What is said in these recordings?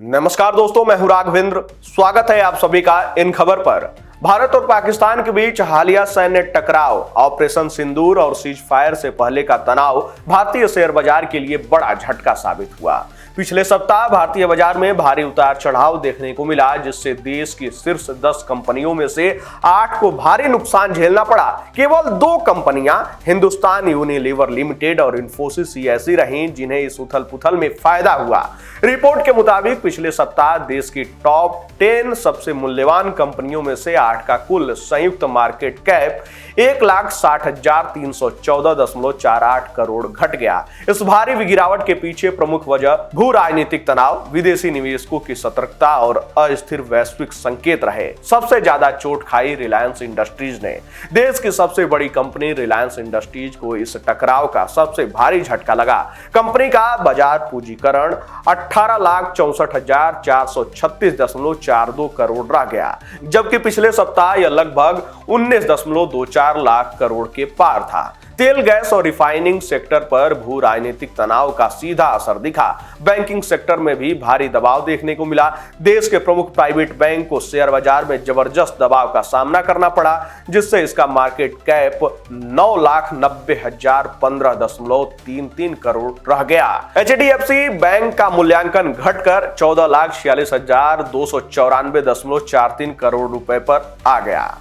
नमस्कार दोस्तों, मैं हूं राघवेंद्र। स्वागत है आप सभी का इन खबर पर। भारत और पाकिस्तान के बीच हालिया सैन्य टकराव, ऑपरेशन सिंदूर और सीज फायर से पहले का तनाव भारतीय शेयर बाजार के लिए बड़ा झटका साबित हुआ। पिछले सप्ताह भारतीय बाजार में भारी उतार चढ़ाव देखने को मिला, जिससे देश की शीर्ष 10 कंपनियों में से 8 को भारी नुकसान झेलना पड़ा। केवल 2 कंपनियां हिंदुस्तान यूनिलीवर लिमिटेड और इंफोसिस ही ऐसी रहीं जिन्हें इस उथल पुथल में फायदा हुआ। रिपोर्ट के मुताबिक पिछले सप्ताह देश की टॉप 10 सबसे मूल्यवान कंपनियों में से 8 का कुल संयुक्त मार्केट कैप 1,60,314.48 करोड़ घट गया। इस भारी गिरावट के पीछे प्रमुख वजह भू राजनीतिक तनाव, विदेशी निवेशकों की सतर्कता और अस्थिर वैश्विक संकेत रहे। सबसे ज्यादा चोट खाई रिलायंस इंडस्ट्रीज ने। देश की सबसे बड़ी कंपनी रिलायंस इंडस्ट्रीज को इस टकराव का सबसे भारी झटका लगा। कंपनी का बाजार पूंजीकरण 18,64,436.42 करोड़ रह गया, जबकि पिछले सप्ताह यह लगभग 19.24 लाख करोड़ के पार था। तेल, गैस और रिफाइनिंग सेक्टर पर भू राजनीतिक तनाव का सीधा असर दिखा। बैंकिंग सेक्टर में भी भारी दबाव देखने को मिला। देश के प्रमुख प्राइवेट बैंक को शेयर बाजार में जबरदस्त दबाव का सामना करना पड़ा, जिससे इसका मार्केट कैप 9,90,015.33 करोड़ रह गया। HDFC बैंक का मूल्यांकन घटकर 14,46,294.43 करोड़ रुपए पर आ गया।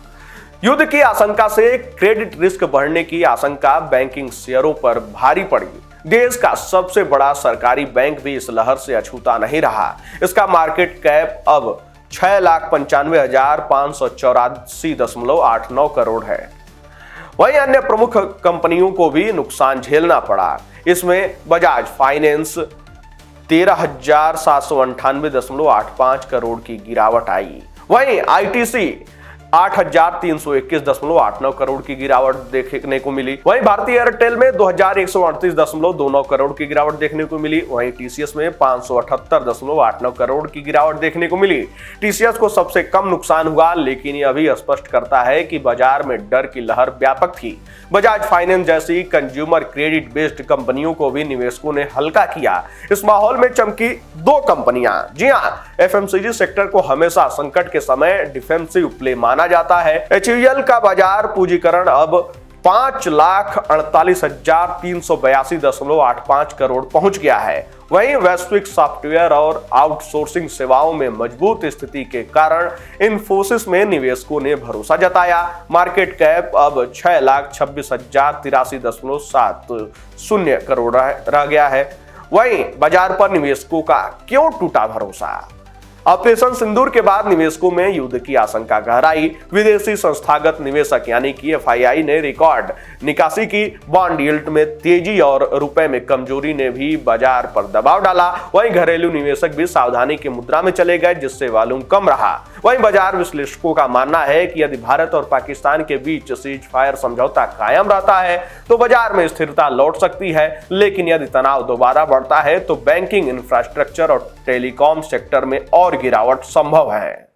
युद्ध की आशंका से क्रेडिट रिस्क बढ़ने की आशंका बैंकिंग शेयरों पर भारी पड़ी। देश का सबसे बड़ा सरकारी बैंक भी इस लहर से अछूता नहीं रहा। इसका मार्केट कैप अब 6,95,584.89 करोड़ है। वहीं अन्य प्रमुख कंपनियों को भी नुकसान झेलना पड़ा। इसमें बजाज फाइनेंस 13,798.85 करोड़ की गिरावट आई। वहीं ITC 8,321.89 करोड़ की गिरावट देखने को मिली। वहीं भारतीय एयरटेल में 2,138.29 करोड़ की गिरावट देखने को मिली। वहीं TCS में 578.89 करोड़ की गिरावट देखने को मिली। TCS को सबसे कम नुकसान हुआ, लेकिन यह भी स्पष्ट करता है कि बाजार में डर की लहर व्यापक थी। बजाज फाइनेंस जैसी कंज्यूमर क्रेडिट बेस्ड कंपनियों को भी निवेशकों ने हल्का किया। इस माहौल में चमकी 2 कंपनियां। जी हां, FMCG सेक्टर को हमेशा संकट के समय डिफेंसिव प्ले माना जाता है। HUL का बाजार पूंजीकरण अब 5,48,382.85 करोड़ पहुंच गया है। वहीं वैश्विक सॉफ्टवेयर और आउटसोर्सिंग सेवाओं में मजबूत स्थिति के कारण इंफोसिस में निवेशकों ने भरोसा जताया। मार्केट कैप अब 6,26,083.70 करोड़ रह गया है। वहीं बाजार पर निवेशकों का क्यों टूटा भरोसा? ऑपरेशन सिंदूर के बाद निवेशकों में युद्ध की आशंका गहराई। विदेशी संस्थागत निवेशक यानी कि FII ने रिकॉर्ड निकासी की। बॉन्ड यील्ड में तेजी और रुपए में कमजोरी ने भी बाजार पर दबाव डाला। वहीं घरेलू निवेशक भी सावधानी की मुद्रा में चले गए, जिससे वॉल्यूम कम रहा। वहीं बाजार विश्लेषकों का मानना है कि यदि भारत और पाकिस्तान के बीच सीज फायर समझौता कायम रहता है तो बाजार में स्थिरता लौट सकती है, लेकिन यदि तनाव दोबारा बढ़ता है तो बैंकिंग, इंफ्रास्ट्रक्चर और टेलीकॉम सेक्टर में और गिरावट संभव है।